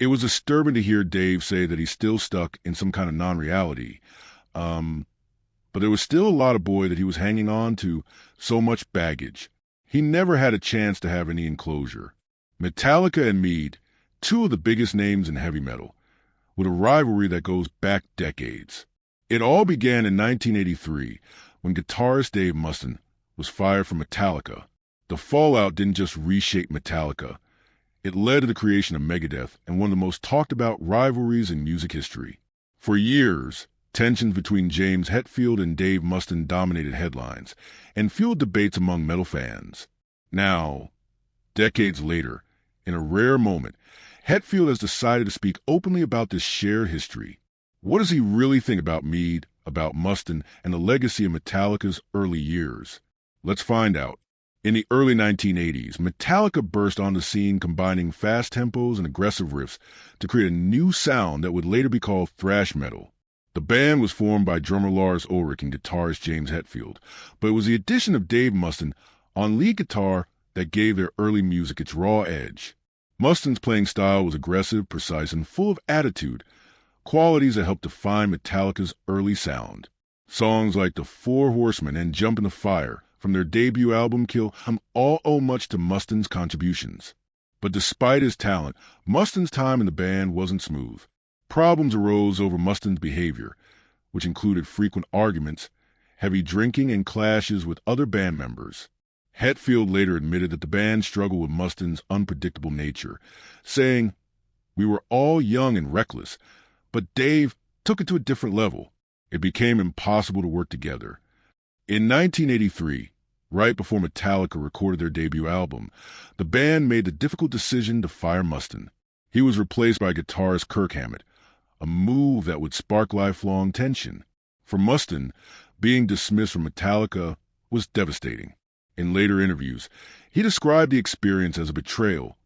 It was disturbing to hear Dave say that he's still stuck in some kind of non-reality. Um, but there was still a lot of boy that he was hanging on to, so much baggage. He never had a chance to have any enclosure. Metallica and Mead, two of the biggest names in heavy metal, with a rivalry that goes back decades. It all began in 1983 when guitarist Dave Mustaine was fired from Metallica. The fallout didn't just reshape Metallica. It led to the creation of Megadeth and one of the most talked about rivalries in music history. For years, tensions between James Hetfield and Dave Mustaine dominated headlines and fueled debates among metal fans. Now, decades later, in a rare moment, Hetfield has decided to speak openly about this shared history. What does he really think about Mead, about Mustaine, and the legacy of Metallica's early years? Let's find out. In the early 1980s, Metallica burst on the scene combining fast tempos and aggressive riffs to create a new sound that would later be called thrash metal. The band was formed by drummer Lars Ulrich and guitarist James Hetfield, but it was the addition of Dave Mustaine on lead guitar that gave their early music its raw edge. Mustaine's playing style was aggressive, precise, and full of attitude, qualities that helped define Metallica's early sound. Songs like The Four Horsemen and Jump in the Fire from their debut album Kill all owe much to Mustaine's contributions. But despite his talent, Mustaine's time in the band wasn't smooth. Problems arose over Mustaine's behavior, which included frequent arguments, heavy drinking, and clashes with other band members. Hetfield later admitted that the band struggled with Mustaine's unpredictable nature, saying, "We were all young and reckless, but Dave took it to a different level. It became impossible to work together." In 1983, right before Metallica recorded their debut album, the band made the difficult decision to fire Mustaine. He was replaced by guitarist Kirk Hammett, a move that would spark lifelong tension. For Mustaine, being dismissed from Metallica was devastating. In later interviews, he described the experience as a betrayal,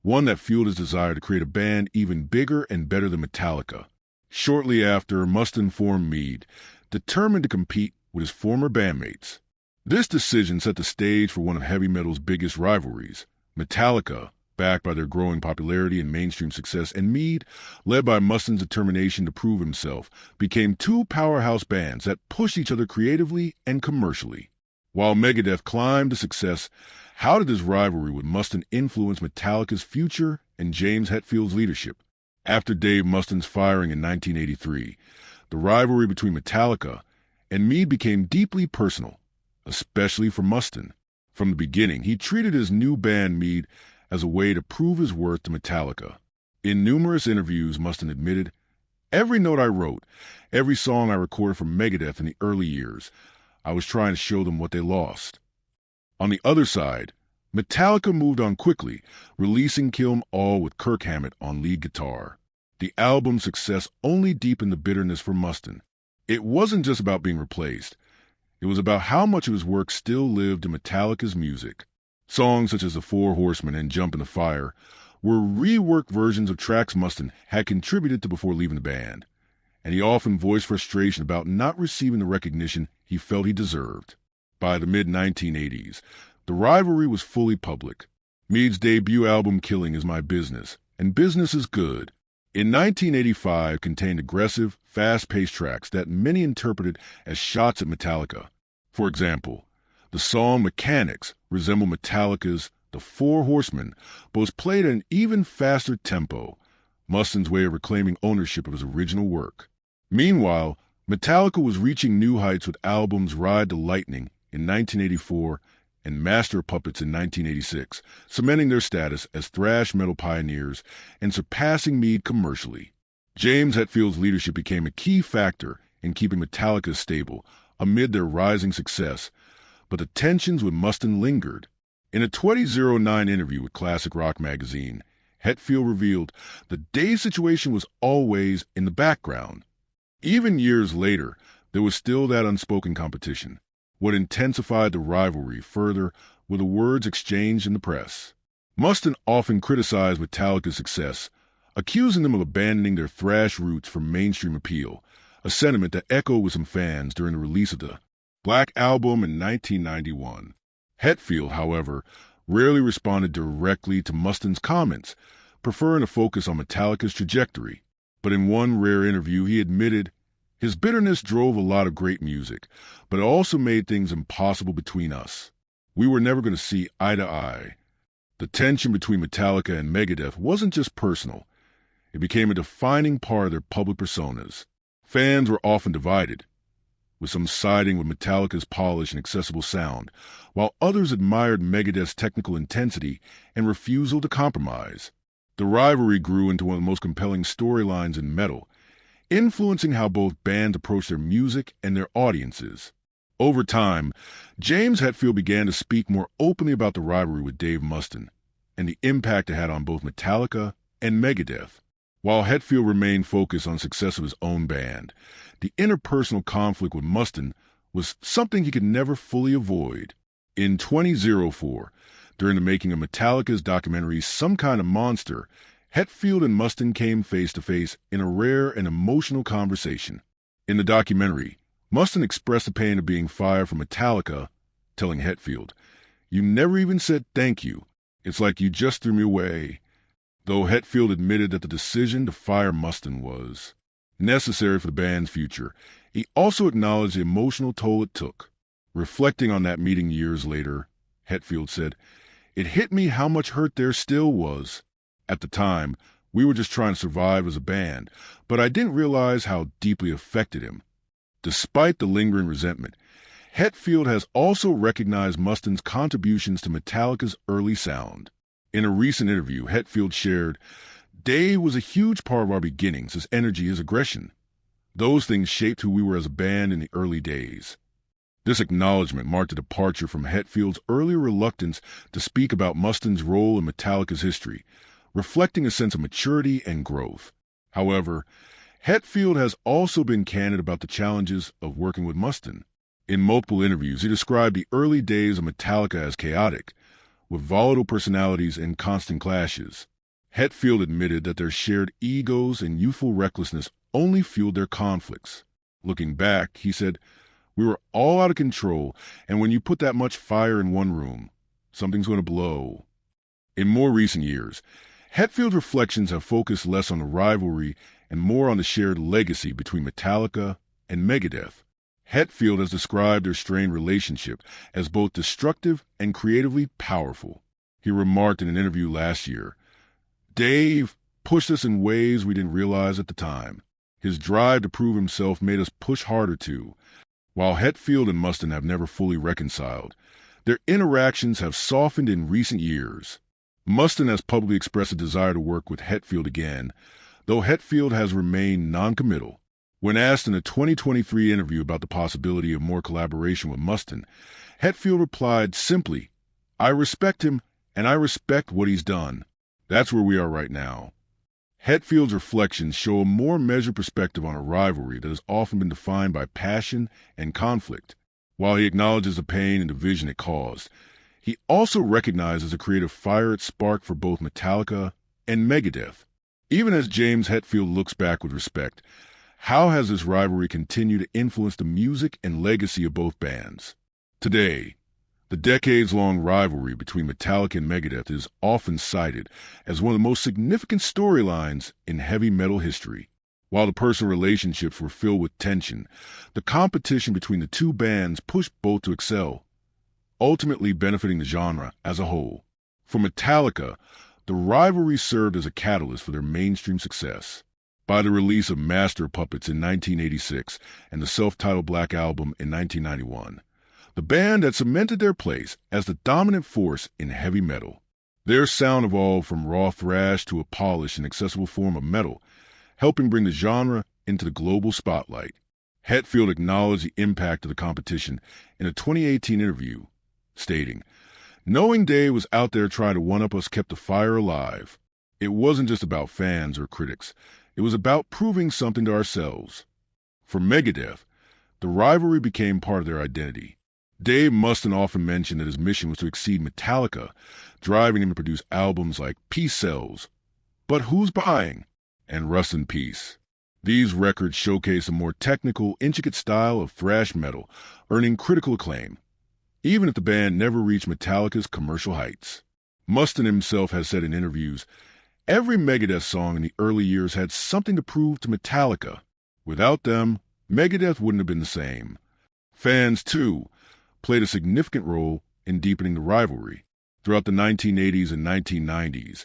one that fueled his desire to create a band even bigger and better than Metallica. Shortly after, Mustaine formed Mead, determined to compete with his former bandmates. This decision set the stage for one of heavy metal's biggest rivalries. Metallica, backed by their growing popularity and mainstream success, and Mead, led by Mustaine's determination to prove himself, became two powerhouse bands that pushed each other creatively and commercially. While Megadeth climbed to success, how did this rivalry with Mustaine influence Metallica's future and James Hetfield's leadership? After Dave Mustaine's firing in 1983, the rivalry between Metallica and Mead became deeply personal, especially for Mustaine. From the beginning, he treated his new band Mead as a way to prove his worth to Metallica. In numerous interviews, Mustaine admitted, "Every note I wrote, every song I recorded for Megadeth in the early years, I was trying to show them what they lost." On the other side, Metallica moved on quickly, releasing Kill 'Em All with Kirk Hammett on lead guitar. The album's success only deepened the bitterness for Mustaine. It wasn't just about being replaced. It was about how much of his work still lived in Metallica's music. Songs such as The Four Horsemen and Jump in the Fire were reworked versions of tracks Mustaine had contributed to before leaving the band, and he often voiced frustration about not receiving the recognition he felt he deserved. By the mid-1980s, the rivalry was fully public. Mead's debut album Killing Is My Business, and Business Is Good, in 1985 contained aggressive, fast-paced tracks that many interpreted as shots at Metallica. For example, the song Mechanics resembled Metallica's The Four Horsemen, but was played at an even faster tempo, Mustaine's way of reclaiming ownership of his original work. Meanwhile, Metallica was reaching new heights with albums Ride the Lightning in 1984 and Master of Puppets in 1986, cementing their status as thrash metal pioneers and surpassing Mead commercially. James Hetfield's leadership became a key factor in keeping Metallica stable amid their rising success, but the tensions with Mustaine lingered. In a 2009 interview with Classic Rock magazine, Hetfield revealed the Dave situation was always in the background. Even years later, there was still that unspoken competition. What intensified the rivalry further were the words exchanged in the press. Mustaine often criticized Metallica's success, accusing them of abandoning their thrash roots for mainstream appeal, a sentiment that echoed with some fans during the release of the Black Album in 1991. Hetfield, however, rarely responded directly to Mustaine's comments, preferring to focus on Metallica's trajectory. But in one rare interview, he admitted his bitterness drove a lot of great music, but it also made things impossible between us. We were never going to see eye to eye. The tension between Metallica and Megadeth wasn't just personal. It became a defining part of their public personas. Fans were often divided, with some siding with Metallica's polished and accessible sound, while others admired Megadeth's technical intensity and refusal to compromise. The rivalry grew into one of the most compelling storylines in metal, influencing how both bands approach their music and their audiences. Over time, James Hetfield began to speak more openly about the rivalry with Dave Mustaine and the impact it had on both Metallica and Megadeth. While Hetfield remained focused on the success of his own band, the interpersonal conflict with Mustaine was something he could never fully avoid. In 2004, during the making of Metallica's documentary Some Kind of Monster, Hetfield and Mustaine came face-to-face in a rare and emotional conversation. In the documentary, Mustaine expressed the pain of being fired from Metallica, telling Hetfield, "You never even said thank you. It's like you just threw me away." Though Hetfield admitted that the decision to fire Mustaine was necessary for the band's future, he also acknowledged the emotional toll it took. Reflecting on that meeting years later, Hetfield said, "It hit me how much hurt there still was. At the time, we were just trying to survive as a band, but I didn't realize how deeply it affected him." Despite the lingering resentment, Hetfield has also recognized Mustaine's contributions to Metallica's early sound. In a recent interview, Hetfield shared, "Dave was a huge part of our beginnings, his energy, his aggression. Those things shaped who we were as a band in the early days." This acknowledgement marked a departure from Hetfield's earlier reluctance to speak about Mustaine's role in Metallica's history, reflecting a sense of maturity and growth. However, Hetfield has also been candid about the challenges of working with Mustaine. In multiple interviews, he described the early days of Metallica as chaotic, with volatile personalities and constant clashes. Hetfield admitted that their shared egos and youthful recklessness only fueled their conflicts. Looking back, he said, "We were all out of control, and when you put that much fire in one room, something's going to blow." In more recent years, Hetfield's reflections have focused less on the rivalry and more on the shared legacy between Metallica and Megadeth. Hetfield has described their strained relationship as both destructive and creatively powerful. He remarked in an interview last year, "Dave pushed us in ways we didn't realize at the time. His drive to prove himself made us push harder too." While Hetfield and Mustaine have never fully reconciled, their interactions have softened in recent years. Mustaine has publicly expressed a desire to work with Hetfield again, though Hetfield has remained non-committal. When asked in a 2023 interview about the possibility of more collaboration with Mustaine, Hetfield replied simply, "I respect him, and I respect what he's done. That's where we are right now." Hetfield's reflections show a more measured perspective on a rivalry that has often been defined by passion and conflict. While he acknowledges the pain and division it caused, he also recognizes the creative fire it sparked for both Metallica and Megadeth. Even as James Hetfield looks back with respect, how has this rivalry continued to influence the music and legacy of both bands? Today, the decades-long rivalry between Metallica and Megadeth is often cited as one of the most significant storylines in heavy metal history. While the personal relationships were filled with tension, the competition between the two bands pushed both to excel, ultimately benefiting the genre as a whole. For Metallica, the rivalry served as a catalyst for their mainstream success. By the release of Master of Puppets in 1986 and the self-titled Black Album in 1991, the band had cemented their place as the dominant force in heavy metal. Their sound evolved from raw thrash to a polished and accessible form of metal, helping bring the genre into the global spotlight. Hetfield acknowledged the impact of the competition in a 2018 interview, stating, "Knowing Dave was out there trying to one-up us kept the fire alive. It wasn't just about fans or critics. It was about proving something to ourselves." For Megadeth, the rivalry became part of their identity. Dave Mustaine often mentioned that his mission was to exceed Metallica, driving him to produce albums like Peace Sells, But Who's Buying, and Rust in Peace. These records showcase a more technical, intricate style of thrash metal, earning critical acclaim, even if the band never reached Metallica's commercial heights. Mustaine himself has said in interviews, Every Megadeth song in the early years had something to prove to Metallica. Without them, Megadeth wouldn't have been the same. Fans, too, played a significant role in deepening the rivalry. Throughout the 1980s and 1990s,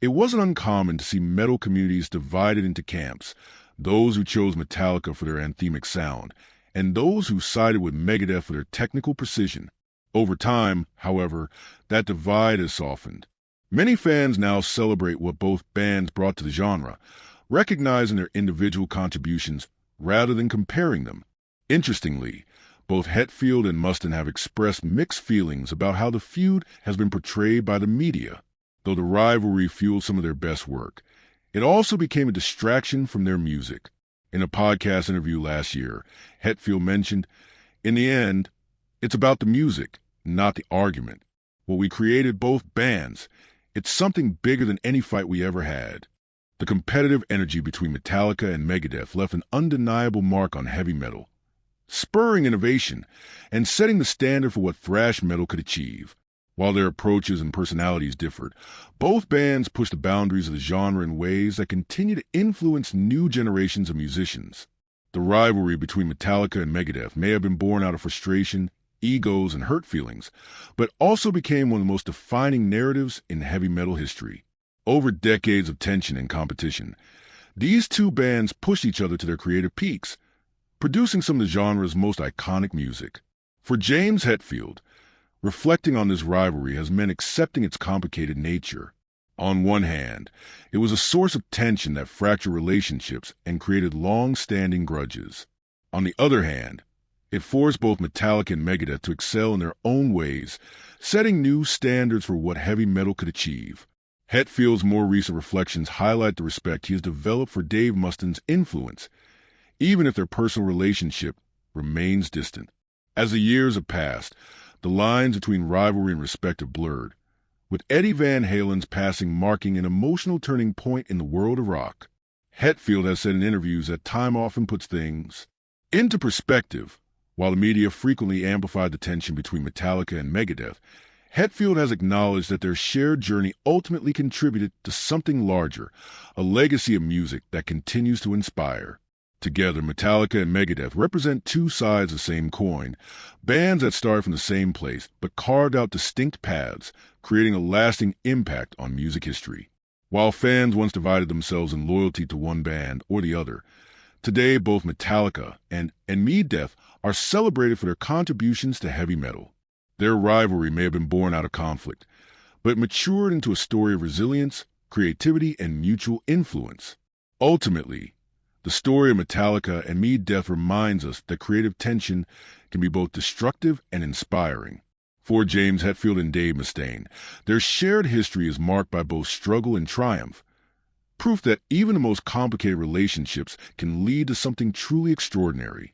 it wasn't uncommon to see metal communities divided into camps, those who chose Metallica for their anthemic sound, and those who sided with Megadeth for their technical precision. Over time, however, that divide has softened. Many fans now celebrate what both bands brought to the genre, recognizing their individual contributions rather than comparing them. Interestingly, both Hetfield and Mustaine have expressed mixed feelings about how the feud has been portrayed by the media. Though the rivalry fueled some of their best work, it also became a distraction from their music. In a podcast interview last year, Hetfield mentioned, "In the end, it's about the music, not the argument. What we created both bands, it's something bigger than any fight we ever had." The competitive energy between Metallica and Megadeth left an undeniable mark on heavy metal, spurring innovation and setting the standard for what thrash metal could achieve. While their approaches and personalities differed, both bands pushed the boundaries of the genre in ways that continue to influence new generations of musicians. The rivalry between Metallica and Megadeth may have been born out of frustration, egos, and hurt feelings, but also became one of the most defining narratives in heavy metal history. Over decades of tension and competition, these two bands pushed each other to their creative peaks, producing some of the genre's most iconic music. For James Hetfield, reflecting on this rivalry has meant accepting its complicated nature. On one hand, it was a source of tension that fractured relationships and created long-standing grudges. On the other hand, it forced both Metallica and Megadeth to excel in their own ways, setting new standards for what heavy metal could achieve. Hetfield's more recent reflections highlight the respect he has developed for Dave Mustaine's influence, even if their personal relationship remains distant. As the years have passed, the lines between rivalry and respect have blurred, with Eddie Van Halen's passing marking an emotional turning point in the world of rock. Hetfield has said in interviews that time often puts things into perspective. While the media frequently amplified the tension between Metallica and Megadeth, Hetfield has acknowledged that their shared journey ultimately contributed to something larger, a legacy of music that continues to inspire. Together, Metallica and Megadeth represent two sides of the same coin, bands that started from the same place but carved out distinct paths, creating a lasting impact on music history. While fans once divided themselves in loyalty to one band or the other, today both Metallica and Megadeth are celebrated for their contributions to heavy metal. Their rivalry may have been born out of conflict, but matured into a story of resilience, creativity, and mutual influence. Ultimately, the story of Metallica and Megadeth reminds us that creative tension can be both destructive and inspiring. For James Hetfield and Dave Mustaine, their shared history is marked by both struggle and triumph, proof that even the most complicated relationships can lead to something truly extraordinary.